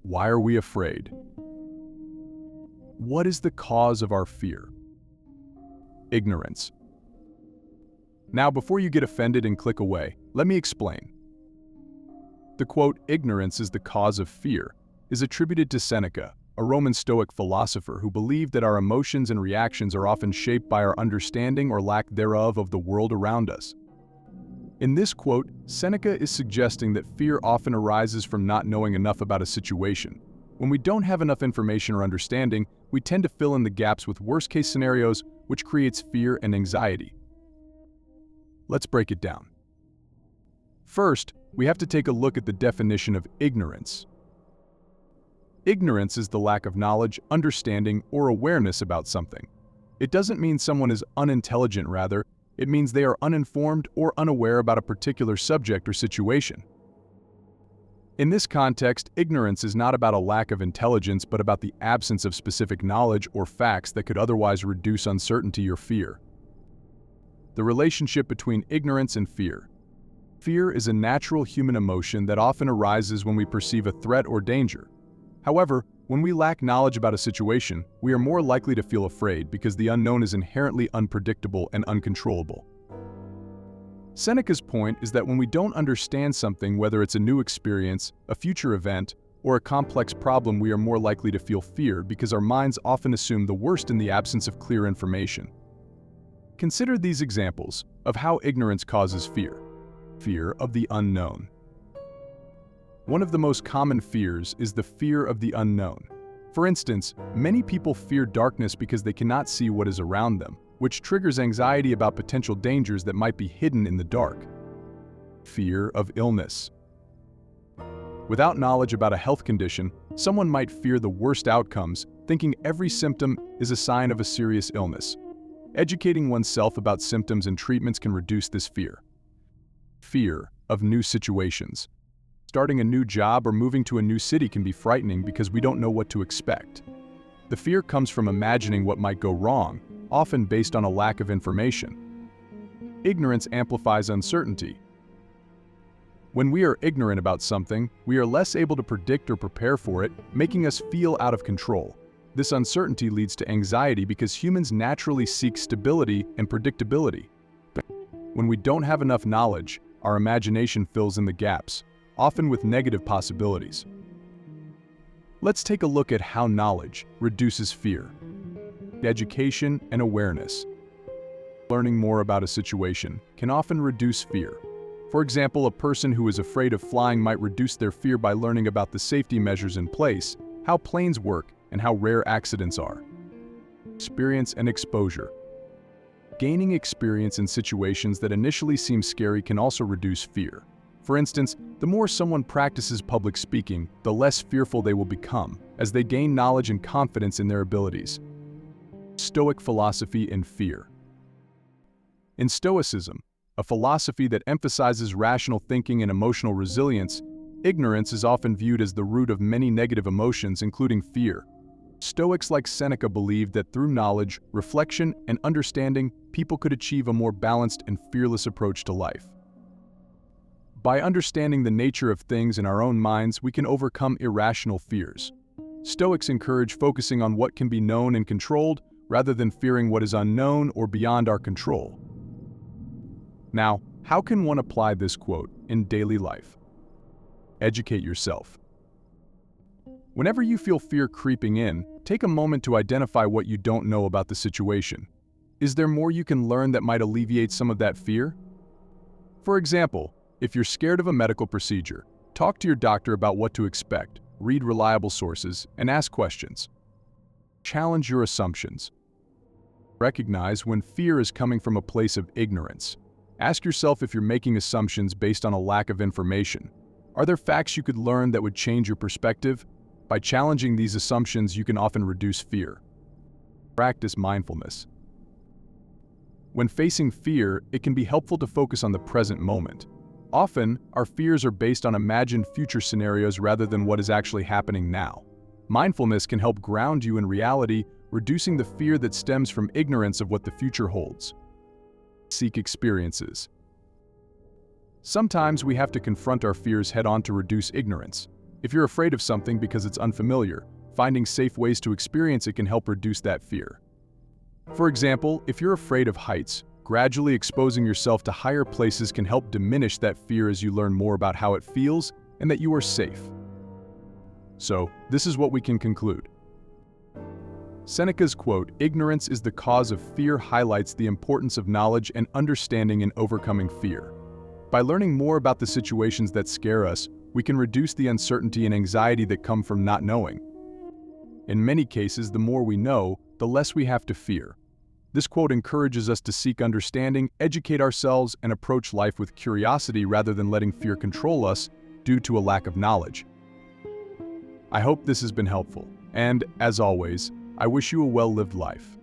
Why are we afraid? What is the cause of our fear? Ignorance. Now, before you get offended and click away, let me explain. The quote, "Ignorance is the cause of fear," is attributed to Seneca, a Roman Stoic philosopher who believed that our emotions and reactions are often shaped by our understanding or lack thereof of the world around us. In this quote, Seneca is suggesting that fear often arises from not knowing enough about a situation. When we don't have enough information or understanding, we tend to fill in the gaps with worst-case scenarios, which creates fear and anxiety. Let's break it down. First, we have to take a look at the definition of ignorance. Ignorance is the lack of knowledge, understanding, or awareness about something. It doesn't mean someone is unintelligent, rather, it means they are uninformed or unaware about a particular subject or situation. In this context, ignorance is not about a lack of intelligence, but about the absence of specific knowledge or facts that could otherwise reduce uncertainty or fear. The relationship between ignorance and fear. Fear is a natural human emotion that often arises when we perceive a threat or danger. However, when we lack knowledge about a situation, we are more likely to feel afraid because the unknown is inherently unpredictable and uncontrollable. Seneca's point is that when we don't understand something, whether it's a new experience, a future event, or a complex problem, we are more likely to feel fear because our minds often assume the worst in the absence of clear information. Consider these examples of how ignorance causes fear. Fear of the unknown. One of the most common fears is the fear of the unknown. For instance, many people fear darkness because they cannot see what is around them, which triggers anxiety about potential dangers that might be hidden in the dark. Fear of illness. Without knowledge about a health condition, someone might fear the worst outcomes, thinking every symptom is a sign of a serious illness. Educating oneself about symptoms and treatments can reduce this fear. Fear of new situations. Starting a new job or moving to a new city can be frightening because we don't know what to expect. The fear comes from imagining what might go wrong, often based on a lack of information. Ignorance amplifies uncertainty. When we are ignorant about something, we are less able to predict or prepare for it, making us feel out of control. This uncertainty leads to anxiety because humans naturally seek stability and predictability. When we don't have enough knowledge, our imagination fills in the gaps, often with negative possibilities. Let's take a look at how knowledge reduces fear. Education and awareness. Learning more about a situation can often reduce fear. For example, a person who is afraid of flying might reduce their fear by learning about the safety measures in place, how planes work, and how rare accidents are. Experience and exposure. Gaining experience in situations that initially seem scary can also reduce fear. For instance, the more someone practices public speaking, the less fearful they will become, as they gain knowledge and confidence in their abilities. Stoic philosophy and fear. In Stoicism, a philosophy that emphasizes rational thinking and emotional resilience, ignorance is often viewed as the root of many negative emotions, including fear. Stoics like Seneca believed that through knowledge, reflection, and understanding, people could achieve a more balanced and fearless approach to life. By understanding the nature of things in our own minds, we can overcome irrational fears. Stoics encourage focusing on what can be known and controlled, rather than fearing what is unknown or beyond our control. Now, how can one apply this quote in daily life? Educate yourself. Whenever you feel fear creeping in, take a moment to identify what you don't know about the situation. Is there more you can learn that might alleviate some of that fear? For example, if you're scared of a medical procedure, talk to your doctor about what to expect, read reliable sources, and ask questions. Challenge your assumptions. Recognize when fear is coming from a place of ignorance. Ask yourself if you're making assumptions based on a lack of information. Are there facts you could learn that would change your perspective? By challenging these assumptions, you can often reduce fear. Practice mindfulness. When facing fear, it can be helpful to focus on the present moment. Often, our fears are based on imagined future scenarios rather than what is actually happening now. Mindfulness can help ground you in reality, reducing the fear that stems from ignorance of what the future holds. Seek experiences. Sometimes we have to confront our fears head-on to reduce ignorance. If you're afraid of something because it's unfamiliar, finding safe ways to experience it can help reduce that fear. For example, if you're afraid of heights, gradually exposing yourself to higher places can help diminish that fear as you learn more about how it feels and that you are safe. So, this is what we can conclude. Seneca's quote, "Ignorance is the cause of fear," highlights the importance of knowledge and understanding in overcoming fear. By learning more about the situations that scare us, we can reduce the uncertainty and anxiety that come from not knowing. In many cases, the more we know, the less we have to fear. This quote encourages us to seek understanding, educate ourselves, and approach life with curiosity rather than letting fear control us due to a lack of knowledge. I hope this has been helpful, and, as always, I wish you a well-lived life.